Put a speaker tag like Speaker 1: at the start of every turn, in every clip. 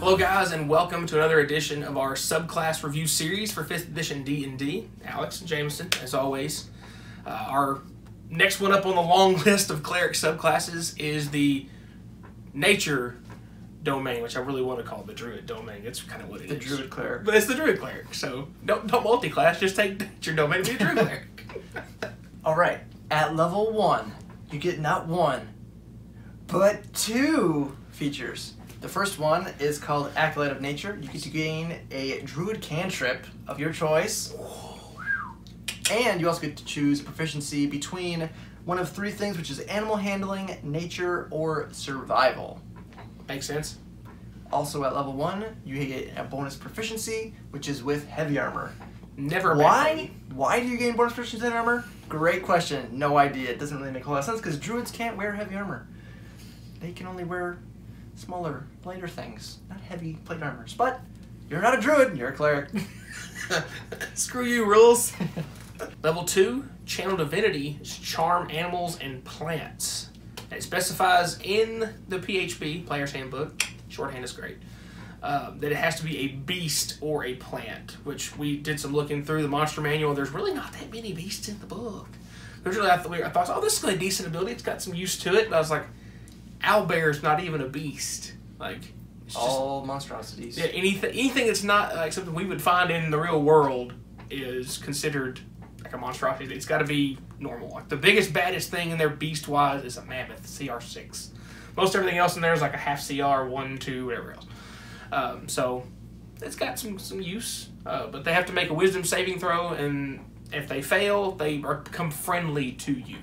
Speaker 1: Hello guys, and welcome to another edition of our subclass review series for 5th edition D&D. Alex and Jameson, as always. Our next one up on the long list of cleric subclasses is the Nature Domain, which I really want to call the Druid Domain. It's kind of what it is.
Speaker 2: The Druid Cleric.
Speaker 1: But it's the Druid Cleric, so don't multi-class, just take Nature Domain and be a Druid Cleric.
Speaker 2: Alright, at level 1, you get not one, but 2 features. The first one is called Acolyte of Nature. You get to gain a Druid cantrip of your choice. And you also get to choose a proficiency between one of 3 things, which is animal handling, nature, or survival.
Speaker 1: Makes sense.
Speaker 2: Also at level 1, you get a bonus proficiency, which is with heavy armor.
Speaker 1: Never a bad thing.
Speaker 2: Why do you gain bonus proficiency in armor? Great question. No idea. It doesn't really make a lot of sense because druids can't wear heavy armor. They can only wear smaller, lighter things, not heavy plate armors. But you're not a druid, you're a cleric.
Speaker 1: Screw you, rules. Level 2, Channel Divinity is Charm Animals and Plants. It specifies in the PHB, Player's Handbook, shorthand is great, that it has to be a beast or a plant, which we did some looking through the monster manual. There's really not that many beasts in the book. Originally, I thought, oh, this is a decent ability. It's got some use to it. And I was like, owlbear's not even a beast. Like, it's
Speaker 2: all monstrosities.
Speaker 1: Yeah, anything that's not like something we would find in the real world is considered like a monstrosity. It's got to be normal. Like the biggest, baddest thing in there beast-wise is a mammoth, CR6. Most everything else in there is like a half CR, 1, 2, whatever else. So it's got some use, but they have to make a wisdom saving throw, and if they fail, they become friendly to you.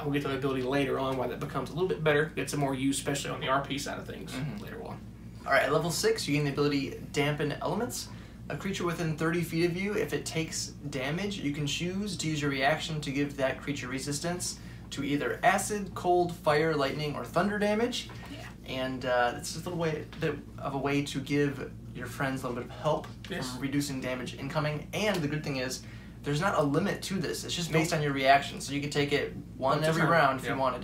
Speaker 1: We'll get to the ability later on why that becomes a little bit better, get some more use, especially on the RP side of things later on.
Speaker 2: Alright, at level 6, you gain the ability Dampen Elements. A creature within 30 feet of you, if it takes damage, you can choose to use your reaction to give that creature resistance to either acid, cold, fire, lightning, or thunder damage. Yeah. And it's just a little way of a way to give your friends a little bit of help from reducing damage incoming. And the good thing is, there's not a limit to this. It's just based on your reaction, so you can take it one every round if you wanted.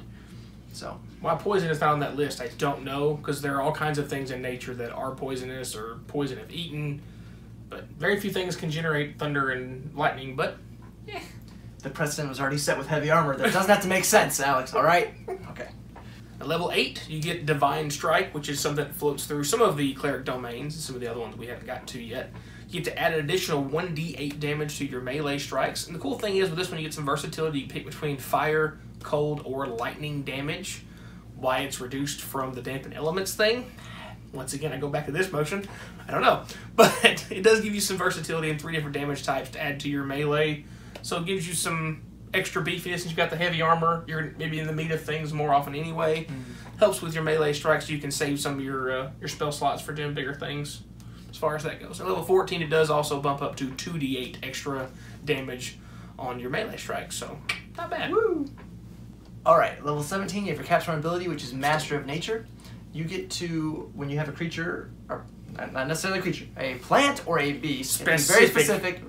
Speaker 2: So
Speaker 1: why poison is not on that list, I don't know, because there are all kinds of things in nature that are poisonous or poison if eaten. But very few things can generate thunder and lightning, but yeah.
Speaker 2: The precedent was already set with heavy armor. That doesn't have to make sense, Alex, alright? Okay.
Speaker 1: At level 8, you get Divine Strike, which is something that floats through some of the cleric domains, and some of the other ones we haven't gotten to yet. You get to add an additional 1d8 damage to your melee strikes. And the cool thing is with this one, you get some versatility. You pick between fire, cold, or lightning damage. Why it's reduced from the Dampen Elements thing. Once again, I go back to this motion. I don't know. But it does give you some versatility in 3 different damage types to add to your melee. So it gives you some extra beefiness since you've got the heavy armor. You're maybe in the meat of things more often anyway. Helps with your melee strikes. So you can save some of your spell slots for doing bigger things as far as that goes. At level 14, it does also bump up to 2d8 extra damage on your melee strikes. So not bad.
Speaker 2: Woo! Alright, level 17, you have your Capstone ability, which is Master of Nature. You get to, when you have a creature, or not necessarily a creature, a plant or a beast, very specific,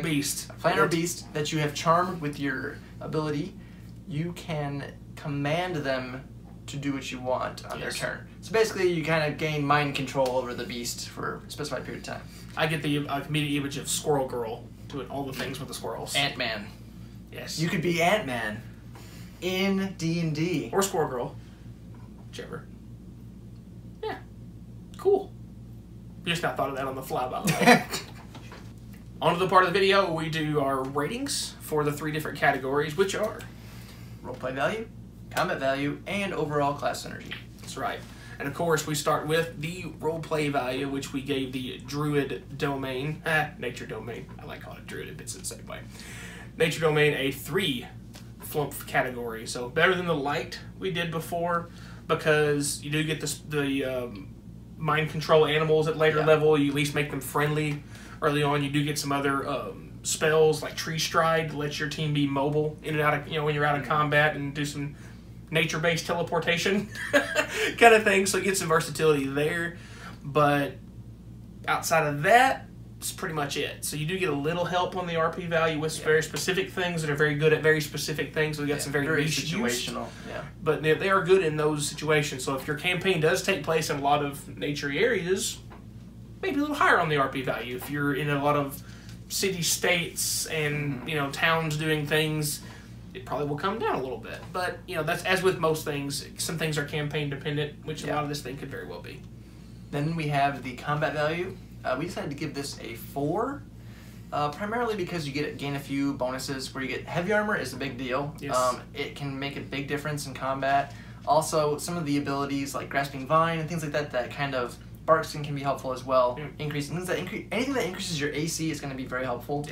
Speaker 1: beast.
Speaker 2: A plant or beast that you have charmed with your ability, you can command them to do what you want on their turn. So basically, you kind of gain mind control over the beast for a specified period of time.
Speaker 1: I get the immediate image of Squirrel Girl doing all the things with the squirrels.
Speaker 2: Ant-Man.
Speaker 1: Yes.
Speaker 2: You could be Ant-Man in D&D.
Speaker 1: Or Squirrel Girl. Whichever. Yeah. Cool. Just not thought of that on the fly, by the way. On to the part of the video we do our ratings for the 3 different categories, which are
Speaker 2: Roleplay value, combat value, and overall class synergy.
Speaker 1: That's right. And of course, we start with the roleplay value, which we gave the Druid Domain. Nature Domain. I like calling it Druid, it's the same way. Nature Domain, a 3 flump category. So better than the light we did before, because you do get the mind control animals at later level. You at least make them friendly early on. You do get some other spells like Tree Stride to let your team be mobile in and out of, when you're out of combat, and do some nature-based teleportation kind of thing. So you get some versatility there. But outside of that, that's pretty much it. So you do get a little help on the RP value with very specific things that are very good at very specific things. So we got some very niche
Speaker 2: situational.
Speaker 1: But they are good in those situations. So if your campaign does take place in a lot of nature areas, maybe a little higher on the RP value. If you're in a lot of city-states and towns doing things, it probably will come down a little bit. But that's as with most things. Some things are campaign dependent, which a lot of this thing could very well be.
Speaker 2: Then we have the combat value. We decided to give this a 4, primarily because you gain a few bonuses. Where you get heavy armor is a big deal.
Speaker 1: Yes.
Speaker 2: It can make a big difference in combat. Also, some of the abilities like grasping vine and things like that, that kind of bark skin can be helpful as well. Anything that increases your AC is going to be very helpful.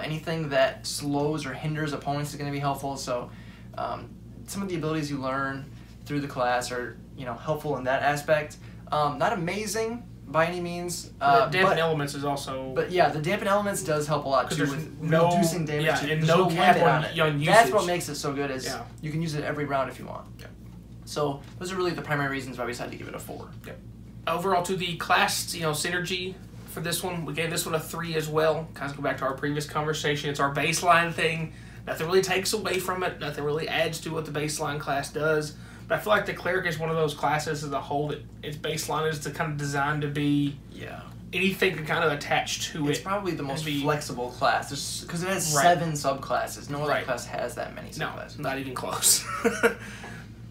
Speaker 2: Anything that slows or hinders opponents is going to be helpful. So some of the abilities you learn through the class are helpful in that aspect. Not amazing by any means.
Speaker 1: Dampen Elements is also...
Speaker 2: But yeah, the Dampen Elements does help a lot too with reducing damage.
Speaker 1: And no cap on usage.
Speaker 2: That's what makes it so good, is you can use it every round if you want. So those are really the primary reasons why we decided to give it a 4.
Speaker 1: Overall, to the class, synergy for this one, we gave this one a 3 as well. Kind of go back to our previous conversation. It's our baseline thing. Nothing really takes away from it. Nothing really adds to what the baseline class does. But I feel like the Cleric is one of those classes as a whole that its baseline is to kind of designed to be anything to kind of attach to it.
Speaker 2: It's probably the most flexible class because it has 7 subclasses. No other class has that many subclasses.
Speaker 1: No, not even close.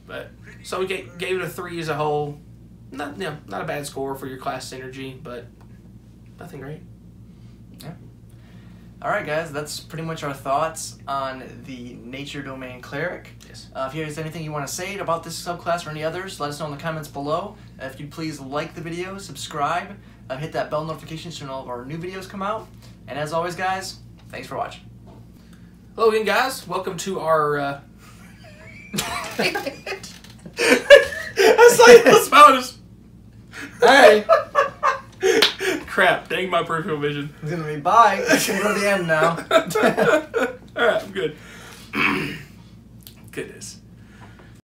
Speaker 1: But so we gave it a 3 as a whole. Not a bad score for your class synergy, but nothing great.
Speaker 2: Alright guys, that's pretty much our thoughts on the Nature Domain Cleric.
Speaker 1: Yes.
Speaker 2: If there's anything you want to say about this subclass or any others, let us know in the comments below. If you'd please like the video, subscribe, hit that bell notification so all of our new videos come out. And as always guys, thanks for watching.
Speaker 1: Hello again guys, welcome to our...
Speaker 2: Hey!
Speaker 1: Crap, dang my peripheral vision.
Speaker 2: It's gonna be bye. It's gonna go to the end now.
Speaker 1: Alright, I'm good. Goodness.